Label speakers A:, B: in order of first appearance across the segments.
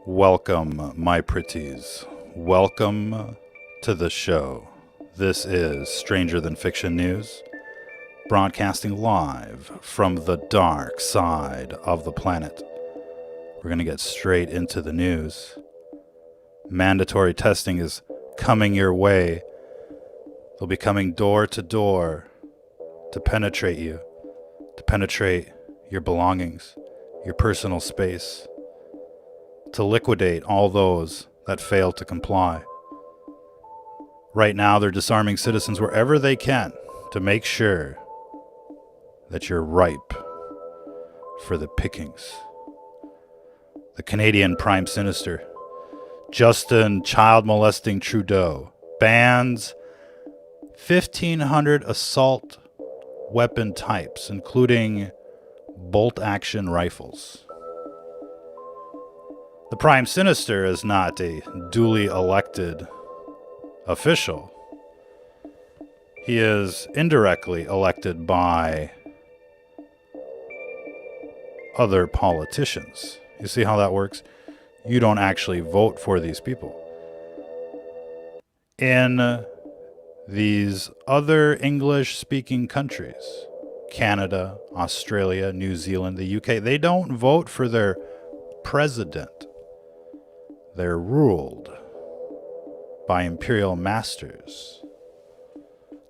A: Welcome, my pretties. Welcome to the show. This is Stranger Than Fiction News, broadcasting live from the dark side of the planet. We're going to get straight into the news. Mandatory testing is coming your way. They'll be coming door to door to penetrate you, to penetrate your belongings, your personal space, to liquidate all those that fail to comply. Right now, they're disarming citizens wherever they can to make sure that you're ripe for the pickings. The Canadian Prime Minister, Justin Child Molesting Trudeau, bans 1,500 assault weapon types, including bolt-action rifles. The Prime Minister is not a duly elected official. He is indirectly elected by other politicians. You see how that works? You don't actually vote for these people. In these other English-speaking countries, Canada, Australia, New Zealand, the UK, they don't vote for their president. They're ruled by imperial masters.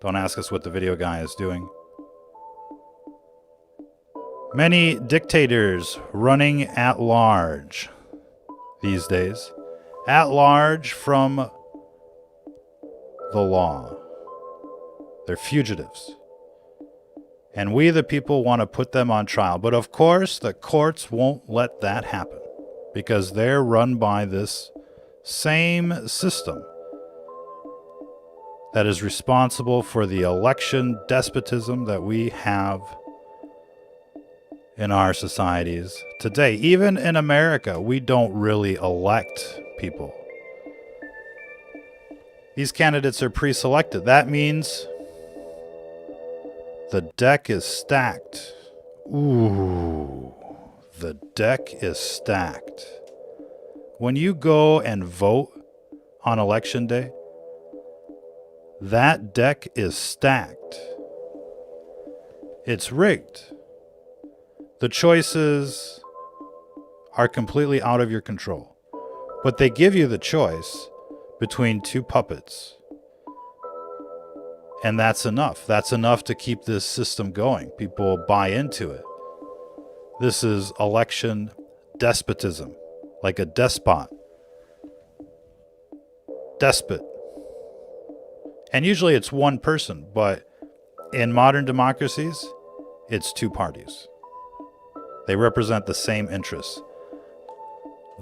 A: Don't ask us what the video guy is doing. Many dictators running at large these days. At large from the law. They're fugitives. And we, the people, want to put them on trial. But of course, the courts won't let that happen, because they're run by this same system that is responsible for the election despotism that we have in our societies today. Even in America, we don't really elect people. These candidates are pre-selected. That means the deck is stacked. Ooh. The deck is stacked. When you go and vote on election day, that deck is stacked. It's rigged. The choices are completely out of your control. But they give you the choice between two puppets. And that's enough. That's enough to keep this system going. People buy into it. This is election despotism, like a despot. Despot. And usually it's one person, but in modern democracies, it's two parties. They represent the same interests.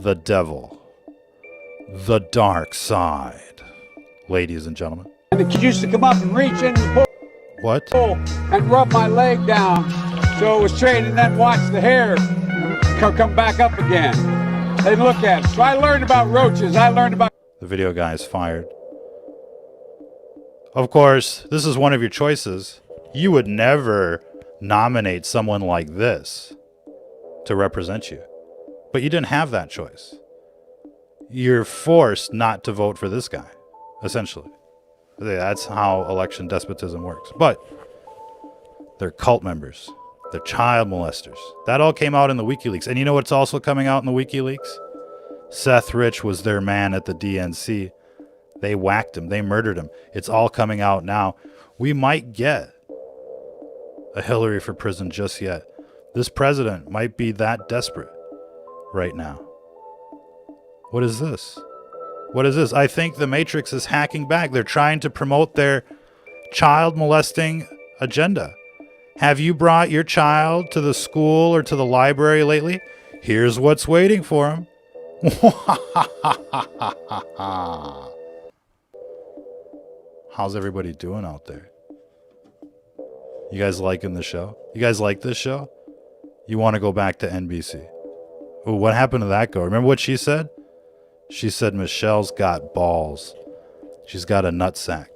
A: The devil. The dark side. Ladies and gentlemen.
B: And the kid used to come up and reach into the
A: What?
B: pool and rub my leg down so it was straight, and then watch the hair come back up again. They'd look at it. So I learned about roaches. I learned about...
A: The video guy is fired. Of course, this is one of your choices. You would never nominate someone like this to represent you. But you didn't have that choice. You're forced not to vote for this guy, essentially. That's how election despotism works. But they're cult members. They're child molesters. That all came out in the WikiLeaks. And you know what's also coming out in the WikiLeaks? Seth Rich was their man at the DNC. They whacked him. They murdered him. It's all coming out now. We might get a Hillary for prison just yet. This president might be that desperate right now. What is this? What is this? I think the Matrix is hacking back. They're trying to promote their child molesting agenda. Have you brought your child to the school or to the library lately? Here's what's waiting for him. How's everybody doing out there? You guys liking the show? You guys like this show? You want to go back to NBC? Ooh, what happened to that girl? Remember what she said? She said Michelle's got balls. She's got a nutsack.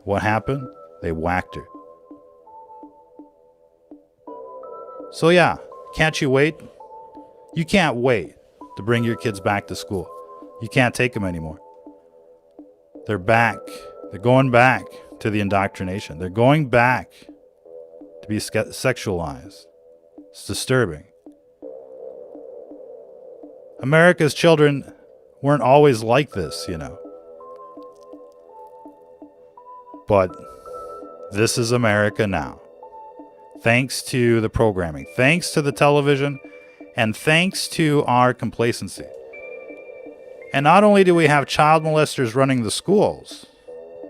A: What happened? They whacked her. So yeah, can't you wait? You can't wait to bring your kids back to school. You can't take them anymore. They're back. They're going back to the indoctrination. They're going back to be sexualized. It's disturbing. America's children weren't always like this, you know. But this is America now. Thanks to the programming, thanks to the television, and thanks to our complacency. And not only do we have child molesters running the schools,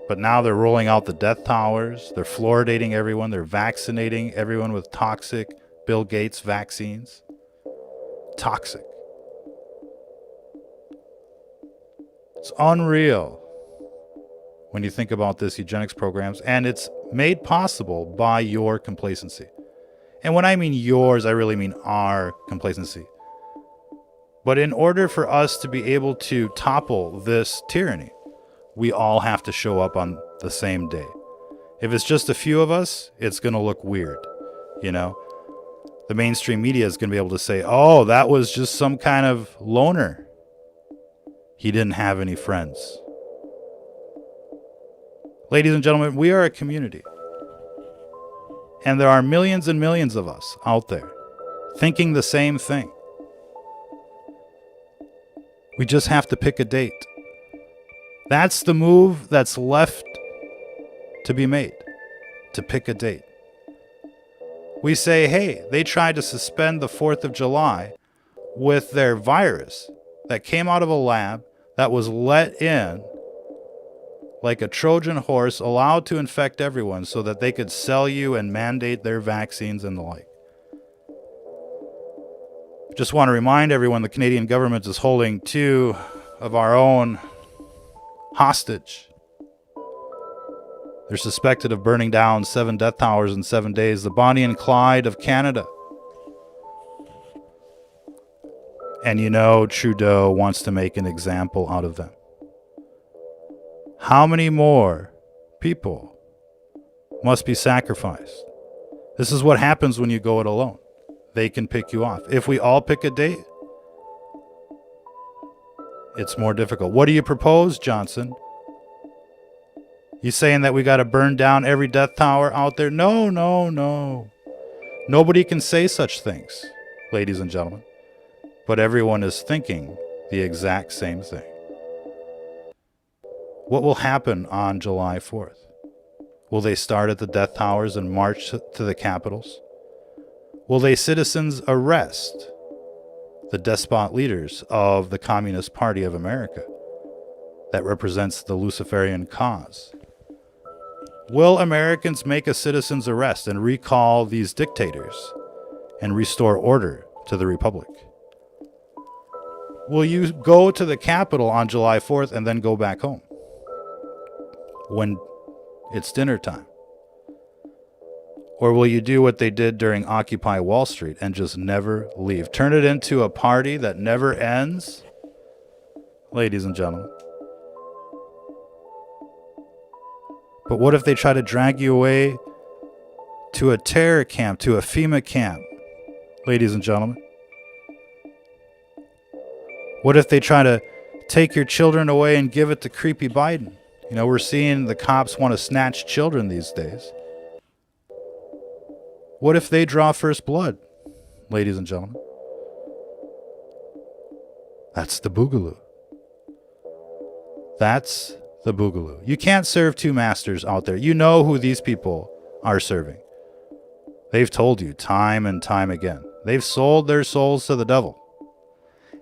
A: but now they're rolling out the death towers, they're fluoridating everyone, they're vaccinating everyone with toxic Bill Gates vaccines. Toxic. It's unreal when you think about this eugenics programs, and it's made possible by your complacency. And when I mean yours, I really mean our complacency. But in order for us to be able to topple this tyranny, we all have to show up on the same day. If it's just a few of us, it's going to look weird, you know? The mainstream media is going to be able to say, oh, that was just some kind of loner. He didn't have any friends. Ladies and gentlemen, we are a community. And there are millions and millions of us out there thinking the same thing. We just have to pick a date. That's the move that's left to be made, to pick a date. We say, hey, they tried to suspend the 4th of July with their virus that came out of a lab that was let in like a Trojan horse, allowed to infect everyone so that they could sell you and mandate their vaccines and the like. Just want to remind everyone the Canadian government is holding 2 of our own hostage. They're suspected of burning down 7 death towers in 7 days. The Bonnie and Clyde of Canada. And you know Trudeau wants to make an example out of them. How many more people must be sacrificed? This is what happens when you go it alone. They can pick you off. If we all pick a date, it's more difficult. What do you propose, Johnson? You saying that we got to burn down every death tower out there? No, no, no. Nobody can say such things, ladies and gentlemen. But everyone is thinking the exact same thing. What will happen on July 4th? Will they start at the death towers and march to the capitals? Will they citizens arrest the despot leaders of the Communist Party of America that represents the Luciferian cause? Will Americans make a citizen's arrest and recall these dictators and restore order to the Republic? Will you go to the Capitol on July 4th and then go back home when it's dinner time? Or will you do what they did during Occupy Wall Street and just never leave? Turn it into a party that never ends? Ladies and gentlemen. But what if they try to drag you away to a terror camp, to a FEMA camp? Ladies and gentlemen. What if they try to take your children away and give it to creepy Biden? You know, we're seeing the cops want to snatch children these days. What if they draw first blood, ladies and gentlemen? That's the boogaloo. That's the boogaloo. You can't serve 2 masters out there. You know who these people are serving. They've told you time and time again. They've sold their souls to the devil.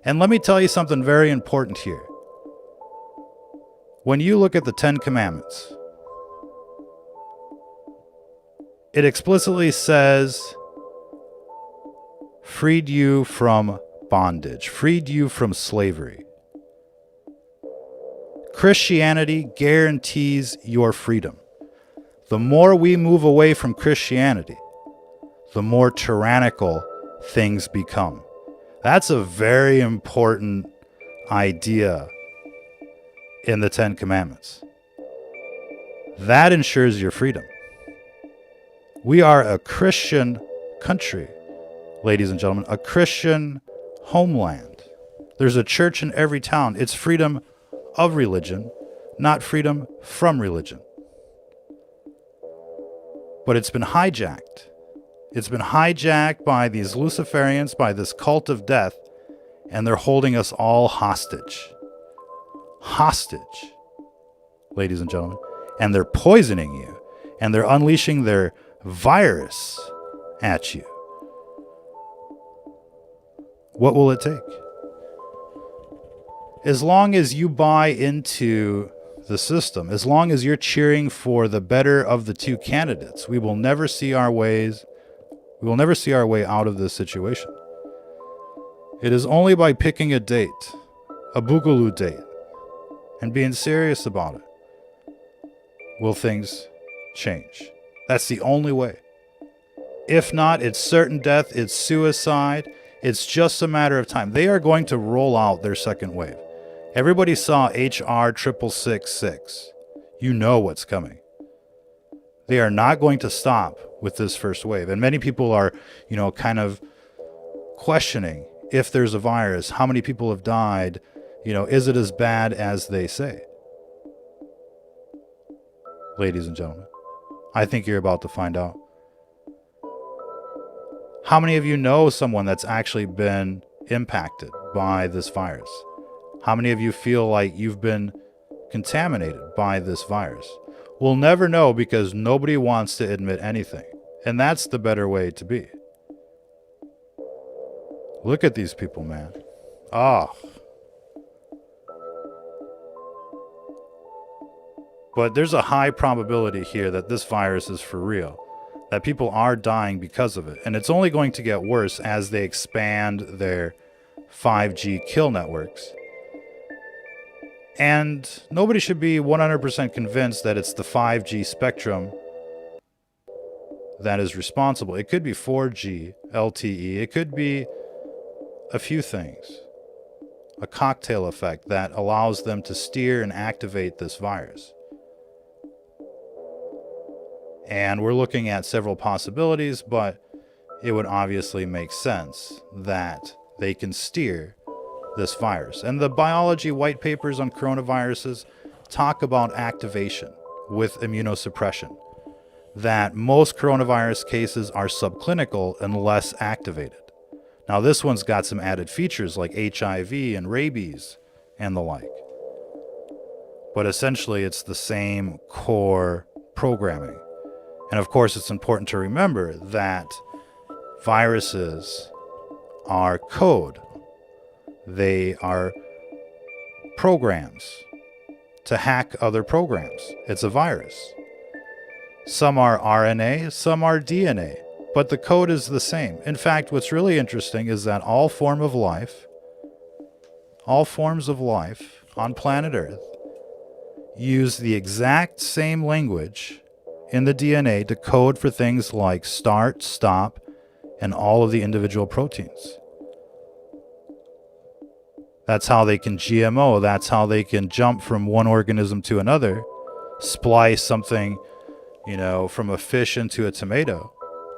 A: And let me tell you something very important here. When you look at the 10 Commandments, it explicitly says, freed you from bondage, freed you from slavery. Christianity guarantees your freedom. The more we move away from Christianity, the more tyrannical things become. That's a very important idea in the 10 Commandments. That ensures your freedom. We are a Christian country, ladies and gentlemen, a Christian homeland. There's a church in every town. It's freedom of religion, not freedom from religion. But it's been hijacked. It's been hijacked by these Luciferians, by this cult of death, and they're holding us all hostage. Hostage, ladies and gentlemen. And they're poisoning you, and they're unleashing their virus at you. What will it take? As long as you buy into the system, as long as you're cheering for the better of the two candidates, we will never see our way out of this situation. It is only by picking a date, a boogaloo date, and being serious about it, will things change. That's the only way. If not, it's certain death, it's suicide, it's just a matter of time. They are going to roll out their second wave. Everybody saw HR 6666. You know what's coming. They are not going to stop with this first wave. And many people are, kind of questioning if there's a virus, how many people have died, is it as bad as they say? Ladies and gentlemen, I think you're about to find out. How many of you know someone that's actually been impacted by this virus? How many of you feel like you've been contaminated by this virus? We'll never know because nobody wants to admit anything. And that's the better way to be. Look at these people, man. But there's a high probability here that this virus is for real, that people are dying because of it. And it's only going to get worse as they expand their 5G kill networks. And nobody should be 100% convinced that it's the 5G spectrum that is responsible. It could be 4G, LTE. It could be a few things. A cocktail effect that allows them to steer and activate this virus. And we're looking at several possibilities, but it would obviously make sense that they can steer this virus. And the biology white papers on coronaviruses talk about activation with immunosuppression, that most coronavirus cases are subclinical unless activated. Now this one's got some added features like HIV and rabies and the like. But essentially it's the same core programming. And of course it's important to remember that viruses are code. They are programs to hack other programs. It's a virus. Some are RNA, some are DNA, but the code is the same. In fact, what's really interesting is that all forms of life on planet Earth use the exact same language in the DNA to code for things like start, stop, and all of the individual proteins. That's how they can GMO. That's how they can jump from one organism to another, splice something, from a fish into a tomato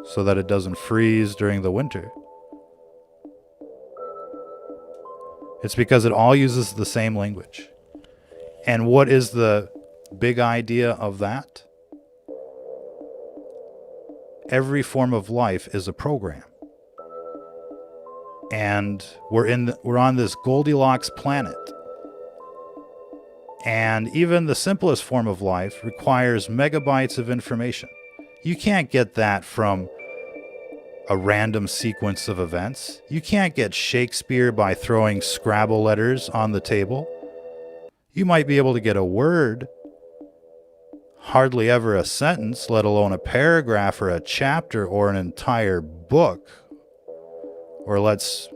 A: so that it doesn't freeze during the winter. It's because it all uses the same language. And what is the big idea of that? Every form of life is a program. And we're on this Goldilocks planet. And even the simplest form of life requires megabytes of information. You can't get that from a random sequence of events. You can't get Shakespeare by throwing Scrabble letters on the table. You might be able to get a word, hardly ever a sentence, let alone a paragraph or a chapter or an entire book. Or let's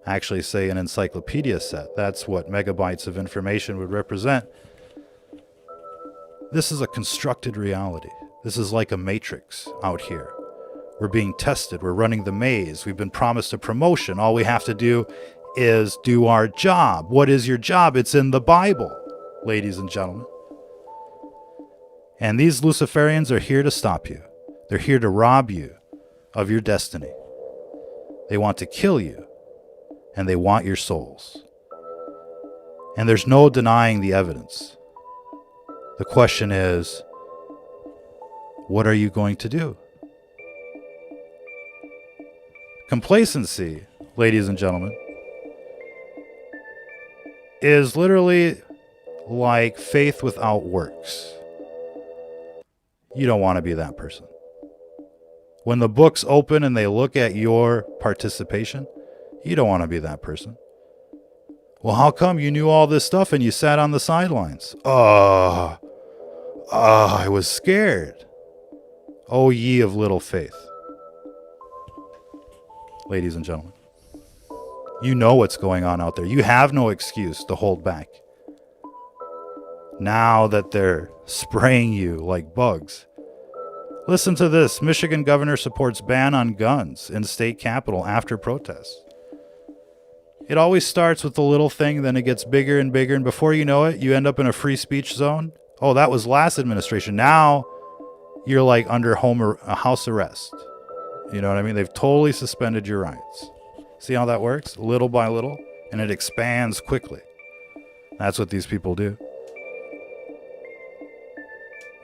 A: actually say an encyclopedia set. That's what megabytes of information would represent. This is a constructed reality. This is like a matrix out here. We're being tested. We're running the maze. We've been promised a promotion. All we have to do is do our job. What is your job? It's in the Bible, ladies and gentlemen. And these Luciferians are here to stop you. They're here to rob you of your destiny. They want to kill you. and they want your souls. And there's no denying the evidence. The question is, what are you going to do? Complacency, ladies and gentlemen, is literally like faith without works. You don't want to be that person. When the books open and they look at your participation, you don't want to be that person. Well, how come you knew all this stuff and you sat on the sidelines? I was scared. O ye of little faith. Ladies and gentlemen, you know what's going on out there. You have no excuse to hold back. Now that they're spraying you like bugs. Listen to this. Michigan governor supports ban on guns in state capitol after protests. It always starts with the little thing, then it gets bigger and bigger, and before you know it, you end up in a free speech zone. Oh, that was last administration. Now you're like under house arrest. You know what I mean? They've totally suspended your rights. See how that works? Little by little, and it expands quickly. That's what these people do.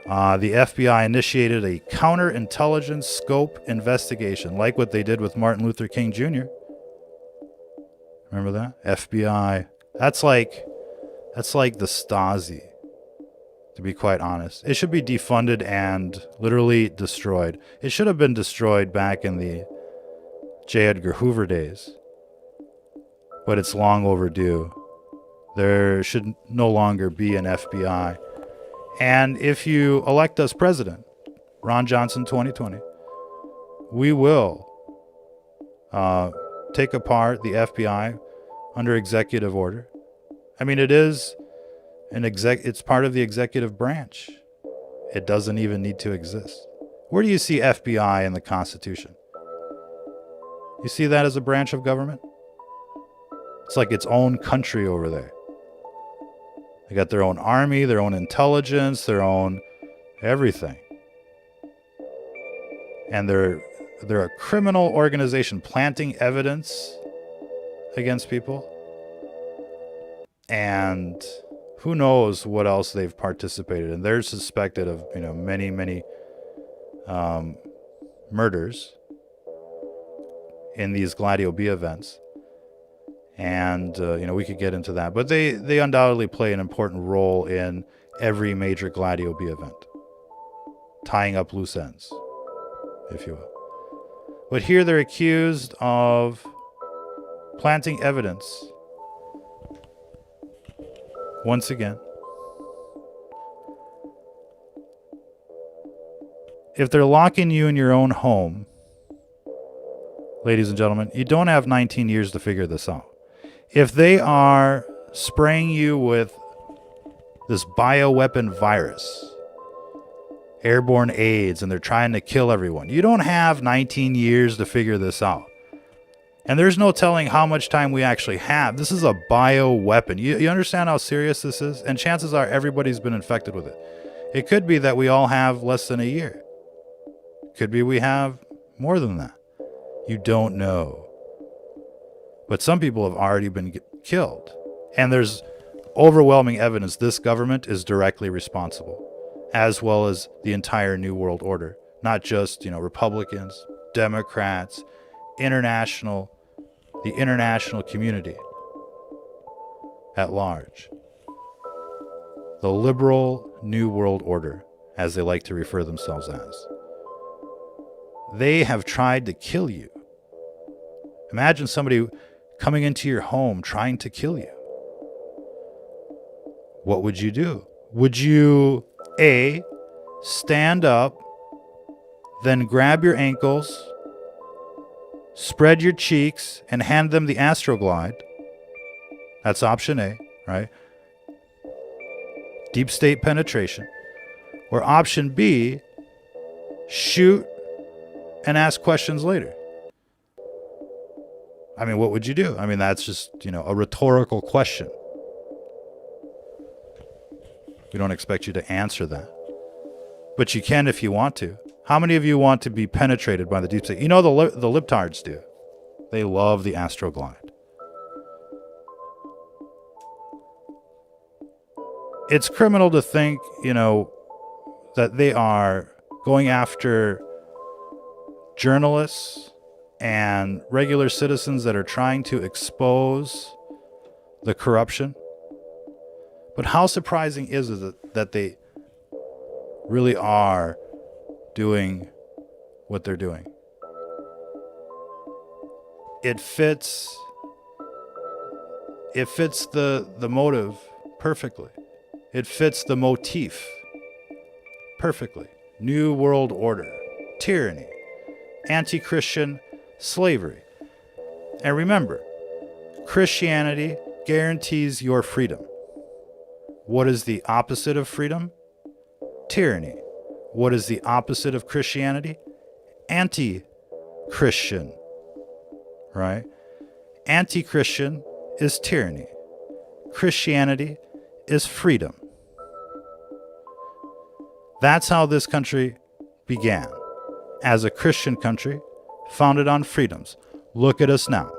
A: The FBI initiated a counterintelligence scope investigation, like what they did with Martin Luther King Jr. Remember that? FBI. That's like the Stasi, to be quite honest. It should be defunded and literally destroyed. It should have been destroyed back in the J. Edgar Hoover days. But it's long overdue. There should no longer be an FBI. And if you elect us president, Ron Johnson 2020, we will take apart the FBI under executive order. I mean, it is it's part of the executive branch. It doesn't even need to exist. Where do you see FBI in the Constitution? You see that as a branch of government? It's like its own country over there. They got their own army, their own intelligence, their own everything. And they're a criminal organization planting evidence against people. And who knows what else they've participated in. They're suspected of, many, many murders in these Gladio B events. And, we could get into that. But they undoubtedly play an important role in every major Gladio B event. Tying up loose ends, if you will. But here they're accused of planting evidence. Once again. If they're locking you in your own home, ladies and gentlemen, you don't have 19 years to figure this out. If they are spraying you with this bioweapon virus, airborne AIDS, and they're trying to kill everyone, you don't have 19 years to figure this out. And there's no telling how much time we actually have. This is a bioweapon. You understand how serious this is? And chances are everybody's been infected with it. It could be that we all have less than a year. Could be we have more than that. You don't know. But some people have already been killed. And there's overwhelming evidence this government is directly responsible, as well as the entire New World Order. Not just, Republicans, Democrats, the international community at large. The liberal New World Order, as they like to refer themselves as. They have tried to kill you. Imagine somebody coming into your home trying to kill you. What would you do? Would you, A, stand up, then grab your ankles, spread your cheeks, and hand them the Astroglide? That's option A, right? Deep state penetration. Or option B, shoot and ask questions later. I mean, what would you do? I mean, that's just, a rhetorical question. We don't expect you to answer that. But you can if you want to. How many of you want to be penetrated by the deep state? The libtards do. They love the Astroglide. It's criminal to think, that they are going after journalists and regular citizens that are trying to expose the corruption. But how surprising is it that they really are doing what they're doing? It fits the motive perfectly. It fits the motif perfectly. New World Order, tyranny, anti-Christian slavery. And remember, Christianity guarantees your freedom. What is the opposite of freedom? Tyranny. What is the opposite of Christianity? Anti-Christian. Right? Anti-Christian is tyranny. Christianity is freedom. That's how this country began. As a Christian country, founded on freedoms. Look at us now.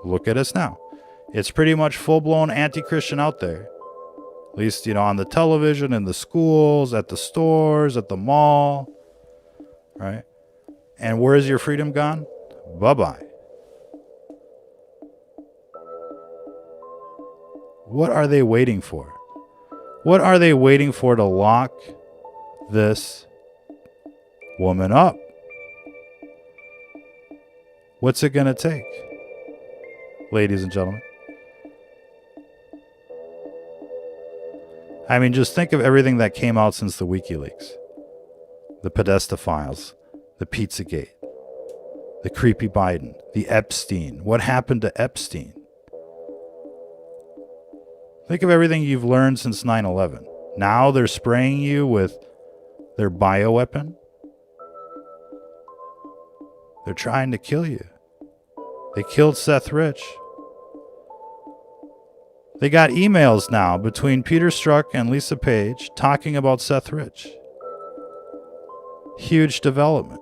A: Look at us now. It's pretty much full-blown anti-Christian out there. At least, on the television, in the schools, at the stores, at the mall. Right? And where's your freedom gone? Bye-bye. What are they waiting for? What are they waiting for to lock this woman up? What's it going to take, ladies and gentlemen? I mean, just think of everything that came out since the WikiLeaks. The Podesta files, the Pizzagate, the creepy Biden, the Epstein. What happened to Epstein? Think of everything you've learned since 9/11. Now they're spraying you with their bioweapon. They're trying to kill you. They killed Seth Rich. They got emails now between Peter Strzok and Lisa Page talking about Seth Rich. Huge development.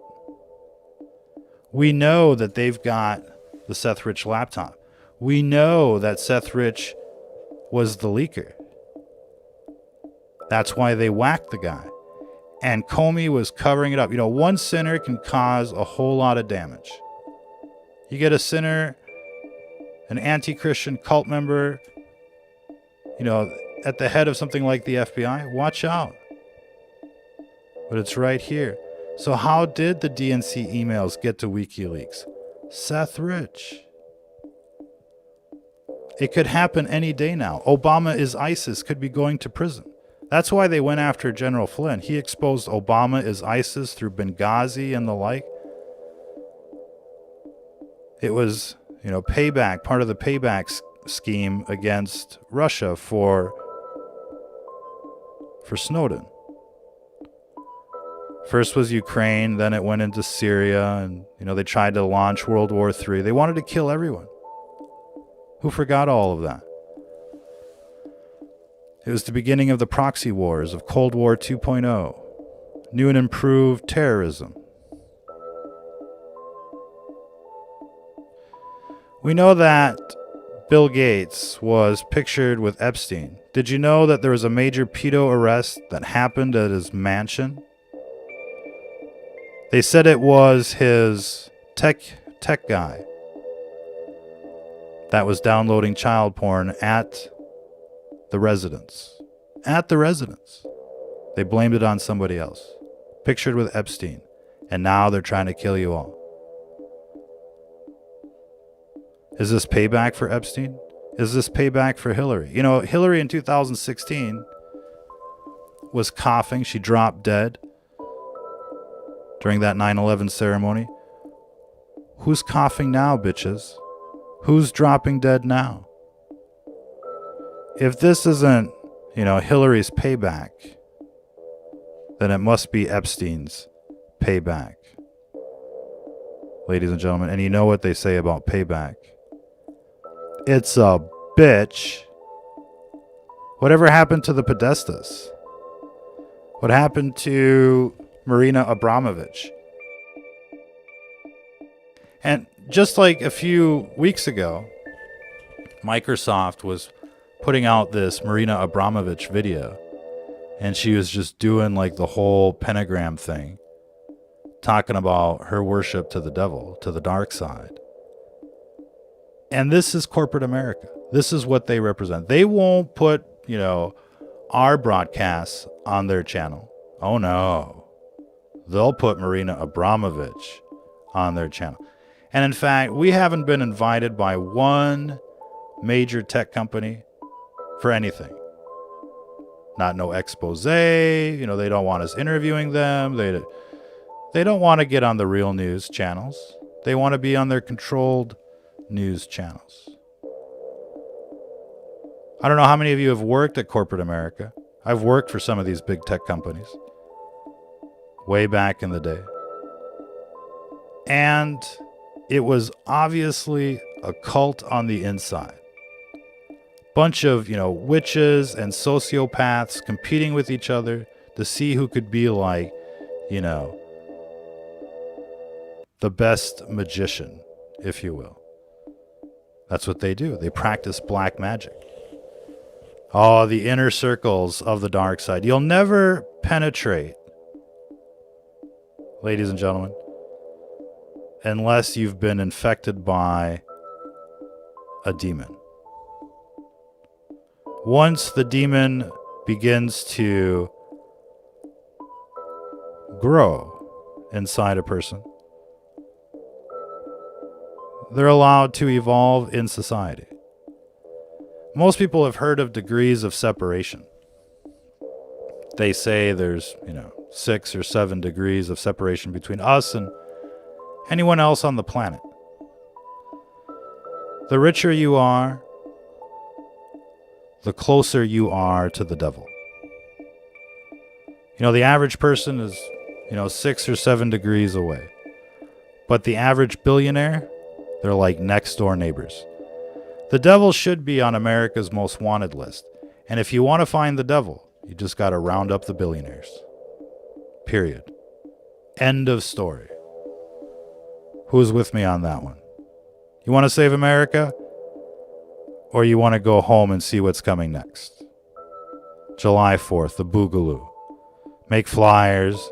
A: We know that they've got the Seth Rich laptop. We know that Seth Rich was the leaker. That's why they whacked the guy. And Comey was covering it up. One sinner can cause a whole lot of damage. You get a sinner, an anti-Christian cult member, at the head of something like the FBI, watch out. But it's right here. So how did the DNC emails get to WikiLeaks? Seth Rich. It could happen any day now. Obama is ISIS, could be going to prison. That's why they went after General Flynn. He exposed Obama is ISIS through Benghazi and the like. It was, payback, part of the payback scheme against Russia for Snowden. First was Ukraine, then it went into Syria, and, they tried to launch World War III. They wanted to kill everyone. Who forgot all of that? It was the beginning of the proxy wars of Cold War 2.0. New and improved terrorism. We know that Bill Gates was pictured with Epstein. Did you know that there was a major pedo arrest that happened at his mansion? They said it was his tech guy that was downloading child porn at the residence. At the residence. They blamed it on somebody else. Pictured with Epstein. And now they're trying to kill you all. Is this payback for Epstein? Is this payback for Hillary? Hillary in 2016 was coughing. She dropped dead during that 9/11 ceremony. Who's coughing now, bitches? Who's dropping dead now? If this isn't, Hillary's payback, then it must be Epstein's payback. Ladies and gentlemen, and you know what they say about payback. It's a bitch. Whatever happened to the Podestas? What happened to Marina Abramovich? And just like a few weeks ago, Microsoft was putting out this Marina Abramovich video, and she was just doing like the whole pentagram thing, talking about her worship to the devil, to the dark side. And this is corporate America. This is what they represent. They won't put, our broadcasts on their channel. Oh no. They'll put Marina Abramovich on their channel. And in fact, we haven't been invited by one major tech company for anything. Not no expose. They don't want us interviewing them. They don't want to get on the real news channels. They want to be on their controlled news channels. I don't know how many of you have worked at corporate America. I've worked for some of these big tech companies way back in the day. And it was obviously a cult on the inside. Bunch of, witches and sociopaths competing with each other to see who could be like, the best magician, if you will. That's what they do. They practice black magic. Oh, the inner circles of the dark side. You'll never penetrate, ladies and gentlemen, unless you've been infected by a demon. Once the demon begins to grow inside a person, they're allowed to evolve in society. Most people have heard of degrees of separation. They say there's, 6 or 7 degrees of separation between us and anyone else on the planet. The richer you are, the closer you are to the devil. The average person is, 6 or 7 degrees away. But the average billionaire, they're like next door neighbors. The devil should be on America's most wanted list. And if you want to find the devil, you just got to round up the billionaires. Period. End of story. Who's with me on that one? You want to save America? Or you want to go home and see what's coming next? July 4th, the Boogaloo. Make flyers.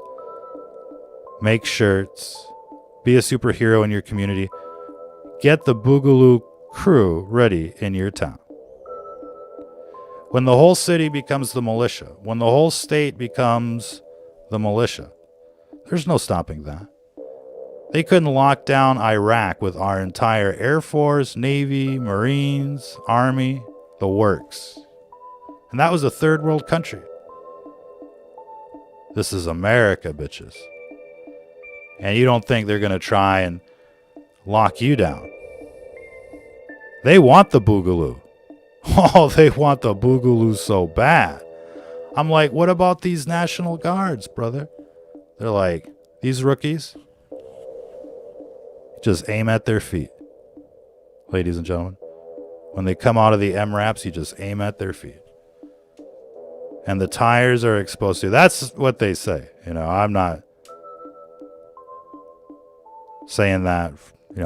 A: Make shirts. Be a superhero in your community. Get the Boogaloo crew ready in your town. When the whole city becomes the militia, when the whole state becomes the militia, there's no stopping that. They couldn't lock down Iraq with our entire Air Force, Navy, Marines, Army, the works. And that was a third world country. This is America, bitches. And you don't think they're going to try and lock you down. They want the Boogaloo. Oh, they want the Boogaloo so bad. I'm like, what about these National Guards, brother? They're like, these rookies, just aim at their feet. Ladies and gentlemen, when they come out of the MRAPs, you just aim at their feet. And the tires are exposed to you. That's what they say. I'm not saying that,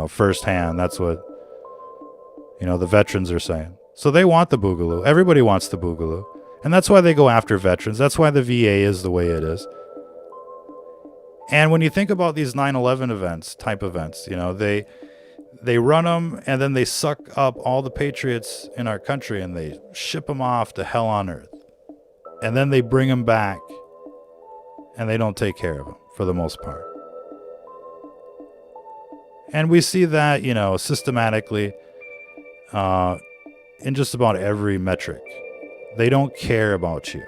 A: firsthand. That's what the veterans are saying. So they want the Boogaloo. Everybody wants the Boogaloo. And that's why they go after veterans. That's why the VA is the way it is. And when you think about these 9/11 type events, they run them and then they suck up all the patriots in our country and they ship them off to hell on earth. And then they bring them back and they don't take care of them for the most part. And we see that, systematically in just about every metric. They don't care about you.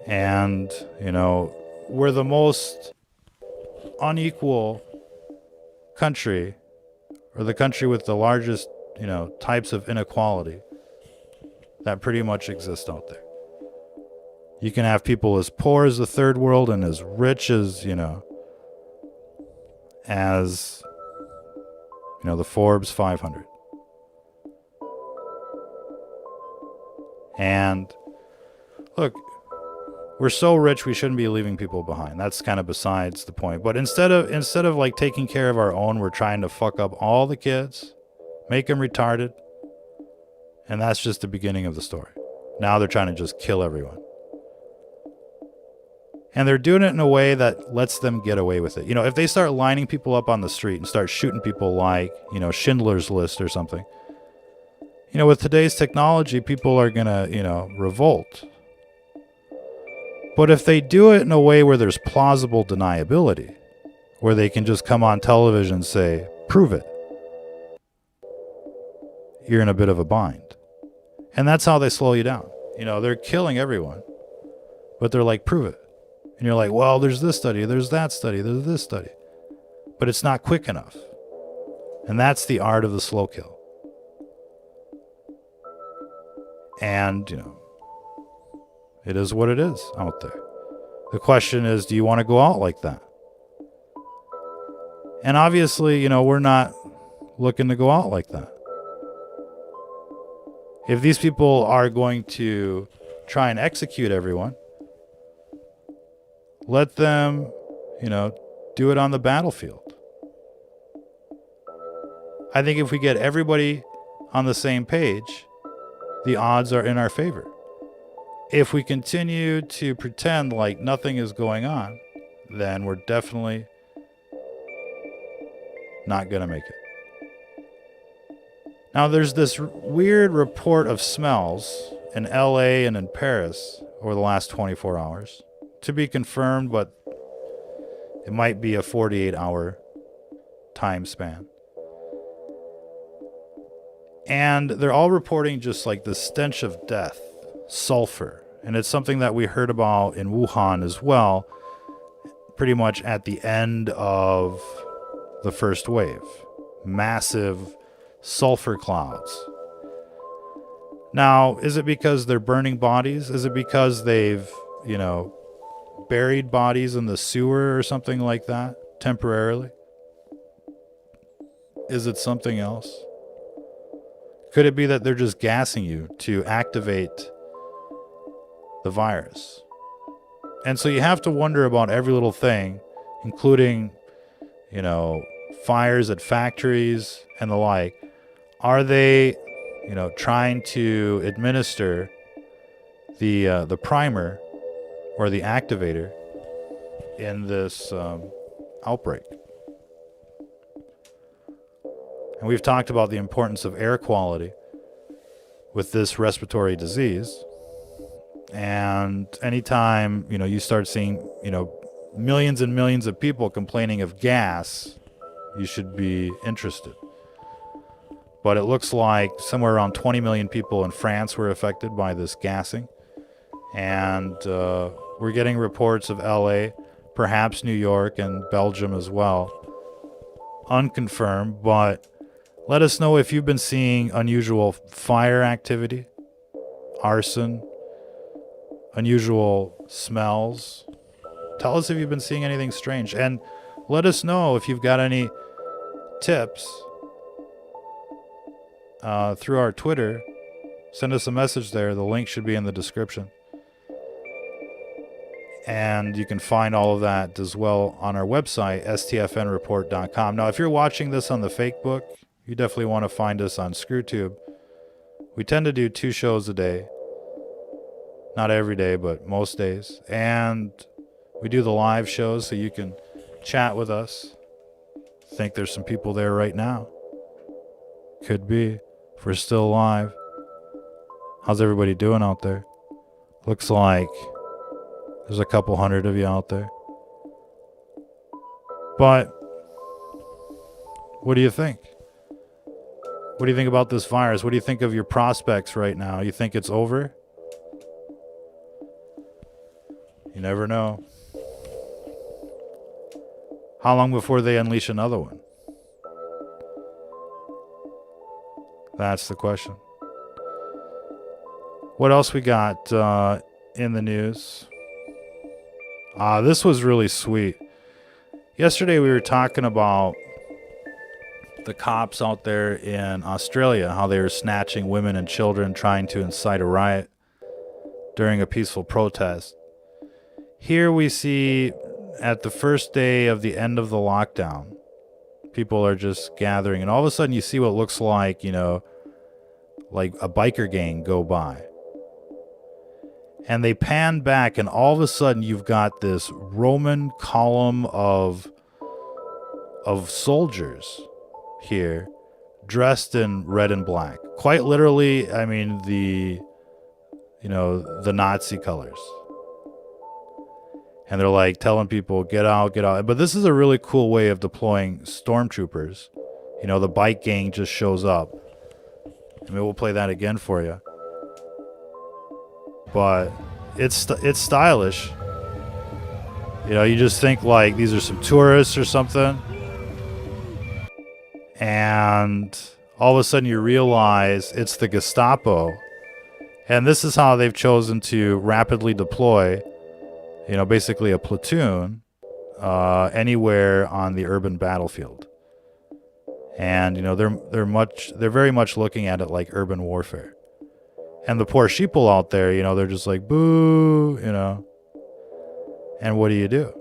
A: And, we're the most unequal country, or the country with the largest, types of inequality that pretty much exist out there. You can have people as poor as the third world and as rich as, as the Forbes 500. And look, we're so rich we shouldn't be leaving people behind. That's kind of besides the point. But instead of like taking care of our own, we're trying to fuck up all the kids, make them retarded, And that's just the beginning of the story. Now they're trying to just kill everyone. And they're doing it in a way that lets them get away with it. If they start lining people up on the street and start shooting people like, Schindler's List or something, with today's technology, people are going to, revolt. But if they do it in a way where there's plausible deniability, where they can just come on television and say, prove it, you're in a bit of a bind. And that's how they slow you down. They're killing everyone, but they're like, prove it. And you're like, well, there's this study, there's that study, there's this study. But it's not quick enough. And that's the art of the slow kill. And, it is what it is out there. The question is, do you want to go out like that? And obviously, we're not looking to go out like that. If these people are going to try and execute everyone, let them, do it on the battlefield. I think if we get everybody on the same page, the odds are in our favor. If we continue to pretend like nothing is going on, then we're definitely not going to make it. Now, there's this weird report of smells in LA and in Paris over the last 24 hours. To be confirmed, but it might be a 48-hour time span. And they're all reporting just like the stench of death, sulfur. And it's something that we heard about in Wuhan as well, pretty much at the end of the first wave. Massive sulfur clouds. Now, is it because they're burning bodies? Is it because they've, buried bodies in the sewer or something like that temporarily? Is it something else? Could it be that they're just gassing you to activate the virus? And so you have to wonder about every little thing, including, fires at factories and the like. Are they, trying to administer the primer or the activator in this outbreak? And we've talked about the importance of air quality with this respiratory disease. And anytime, you start seeing, millions and millions of people complaining of gas, you should be interested. But it looks like somewhere around 20 million people in France were affected by this gassing. And we're getting reports of LA, perhaps New York and Belgium as well. Unconfirmed, but let us know if you've been seeing unusual fire activity, arson, unusual smells. Tell us if you've been seeing anything strange. And let us know if you've got any tips through our Twitter. Send us a message there. The link should be in the description. And you can find all of that as well on our website, stfnreport.com. Now, if you're watching this on the fake book, you definitely want to find us on ScrewTube. We tend to do 2 shows a day. Not every day, but most days. And we do the live shows so you can chat with us. I think there's some people there right now. Could be, if we're still live. How's everybody doing out there? Looks like there's a couple hundred of you out there. But what do you think? What do you think about this virus? What do you think of your prospects right now? You think it's over? You never know. How long before they unleash another one? That's the question. What else we got in the news? This was really sweet. Yesterday we were talking about the cops out there in Australia, how they were snatching women and children, trying to incite a riot during a peaceful protest. Here we see at the first day of the end of the lockdown, people are just gathering, and all of a sudden you see what looks like, like a biker gang go by. And they pan back, and all of a sudden you've got this Roman column of soldiers here, dressed in red and black. Quite literally, I mean, the Nazi colors. And they're like telling people, get out, get out. But this is a really cool way of deploying stormtroopers. You know, the bike gang just shows up. I mean, we'll play that again for you. But it's stylish. You know, you just think like these are some tourists or something. And all of a sudden you realize it's the Gestapo. And this is how they've chosen to rapidly deploy, you know, basically a platoon anywhere on the urban battlefield. And, you know, they're very much looking at it like urban warfare. And the poor sheeple out there, you know, they're just like, boo, you know. And what do you do?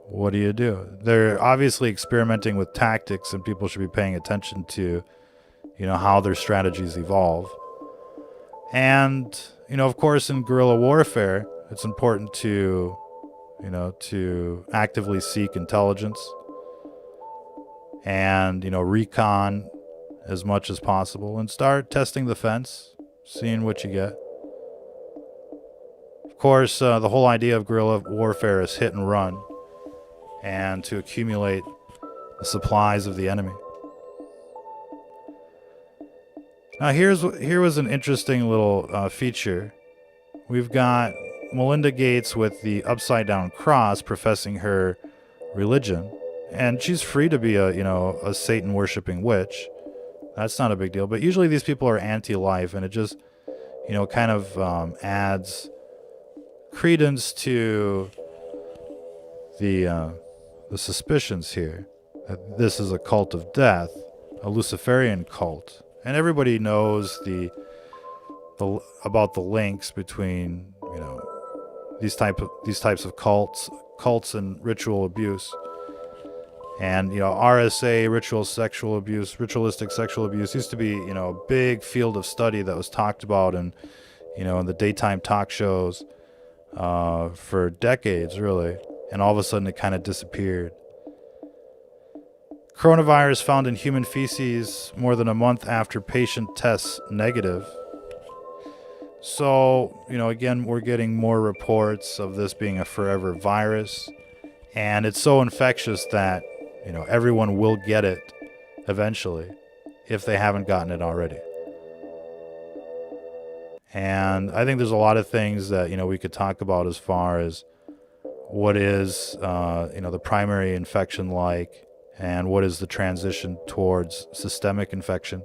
A: What do you do? They're obviously experimenting with tactics, and people should be paying attention to, you know, how their strategies evolve. And, you know, of course, in guerrilla warfare, it's important to, you know, to actively seek intelligence and, you know, recon as much as possible and start testing the fence, seeing what you get. Of course, the whole idea of guerrilla warfare is hit and run and to accumulate the supplies of the enemy. Now, here was an interesting little feature. We've got Melinda Gates with the upside down cross professing her religion, and she's free to be a Satan worshipping witch. That's not a big deal. But usually these people are anti-life, and it just, you know, kind of adds credence to the suspicions here that this is a cult of death, a Luciferian cult. And everybody knows about the links between, you know, these types of cults and ritual abuse. And, you know, RSA, ritualistic sexual abuse used to be, you know, a big field of study that was talked about in, you know, in the daytime talk shows for decades, really. And all of a sudden it kind of disappeared. Coronavirus found in human feces more than a month after patient tests negative. So, you know, again, we're getting more reports of this being a forever virus. And it's so infectious that, you know, everyone will get it eventually if they haven't gotten it already. And I think there's a lot of things that, you know, we could talk about as far as what is, you know, the primary infection like, and what is the transition towards systemic infection,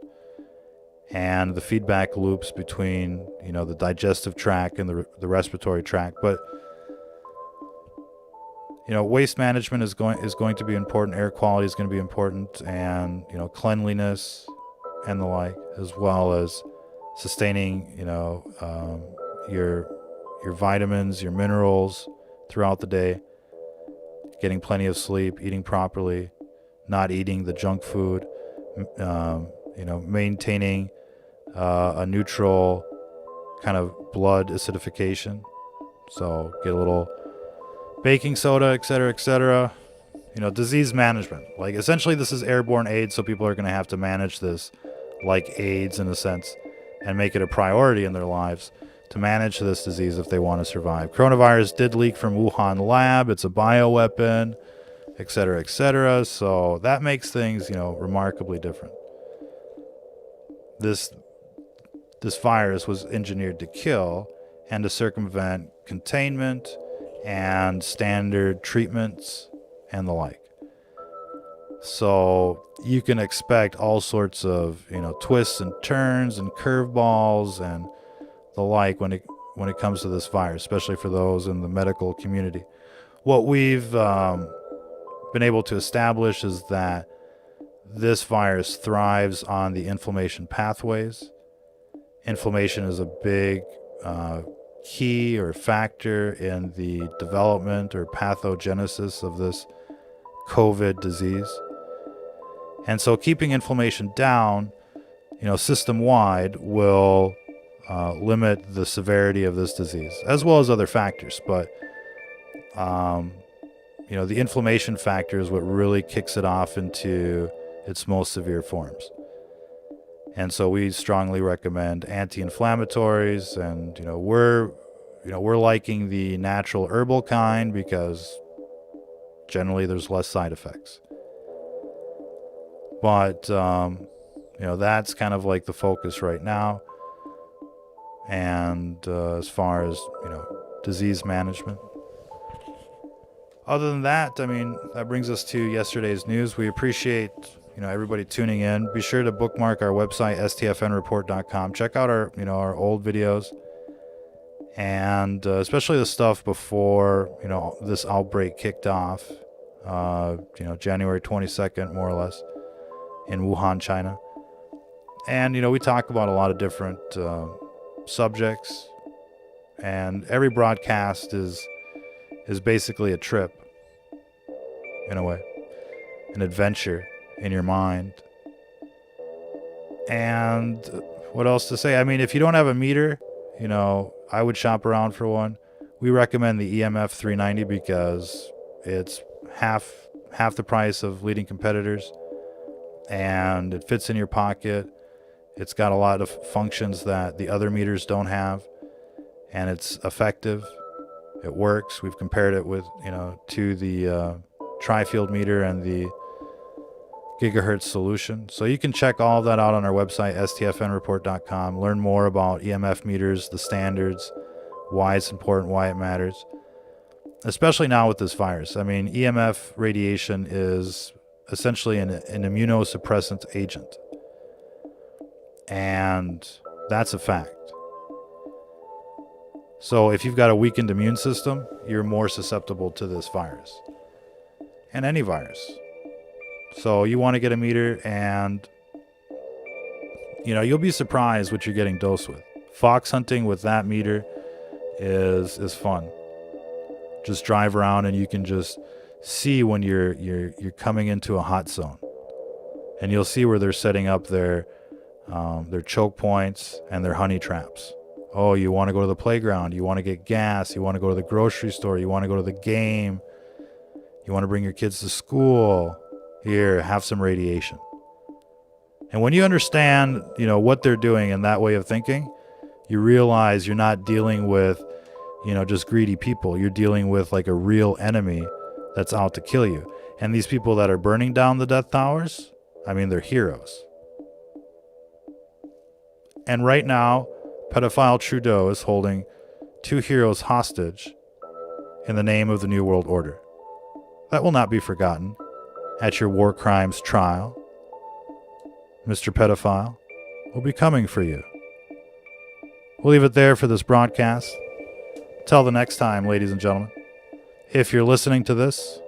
A: and the feedback loops between, you know, the digestive tract and the respiratory tract. But, you know, waste management is going to be important. Air quality is going to be important, and, you know, cleanliness and the like, as well as sustaining, you know, your vitamins, your minerals throughout the day, getting plenty of sleep, eating properly, not eating the junk food, you know, maintaining a neutral kind of blood acidification. So get a little baking soda, etc., etc. You know, disease management. Like, essentially this is airborne AIDS, so people are going to have to manage this like AIDS in a sense, and make it a priority in their lives to manage this disease if they want to survive. Coronavirus did leak from Wuhan lab. It's a bioweapon, etc., etc. So that makes things, you know, remarkably different. This virus was engineered to kill and to circumvent containment and standard treatments and the like. So you can expect all sorts of, you know, twists and turns and curveballs and the like when it comes to this virus, especially for those in the medical community. What we've been able to establish is that this virus thrives on the inflammation pathways. Inflammation is a big key or factor in the development or pathogenesis of this COVID disease. And so keeping inflammation down system-wide will limit the severity of this disease, as well as other factors. But, the inflammation factor is what really kicks it off into its most severe forms. And so we strongly recommend anti-inflammatories, and, we're liking the natural herbal kind because generally there's less side effects. But, that's kind of like the focus right now. And as far as, disease management. Other than that, that brings us to yesterday's news. We appreciate, everybody tuning in. Be sure to bookmark our website, stfnreport.com. Check out our old videos. And especially the stuff before, this outbreak kicked off, January 22nd, more or less, in Wuhan, China. And, we talk about a lot of different subjects, and every broadcast is basically a trip, in a way, an adventure in your mind. And what else to say? If you don't have a meter, I would shop around for one. We recommend the EMF 390 because it's half the price of leading competitors, and it fits in your pocket. It's got a lot of functions that the other meters don't have, and it's effective. It works. We've compared it with, to the tri-field meter and the gigahertz solution. So you can check all of that out on our website, stfnreport.com. Learn more about EMF meters, the standards, why it's important, why it matters, especially now with this virus. EMF radiation is essentially an immunosuppressant agent. And that's a fact. So if you've got a weakened immune system, you're more susceptible to this virus. And any virus. So you want to get a meter, and you'll be surprised what you're getting dosed with. Fox hunting with that meter is fun. Just drive around and you can just see when you're coming into a hot zone. And you'll see where they're setting up their choke points and their honey traps. Oh, you want to go to the playground, you want to get gas, you want to go to the grocery store, you want to go to the game, you want to bring your kids to school. Here, have some radiation. And when you understand, what they're doing in that way of thinking, you realize you're not dealing with, just greedy people. You're dealing with like a real enemy that's out to kill you. And these people that are burning down the Death Towers, they're heroes. And right now, pedophile Trudeau is holding 2 heroes hostage in the name of the New World Order. That will not be forgotten at your war crimes trial. Mr. Pedophile will be coming for you. We'll leave it there for this broadcast. Till the next time, ladies and gentlemen. If you're listening to this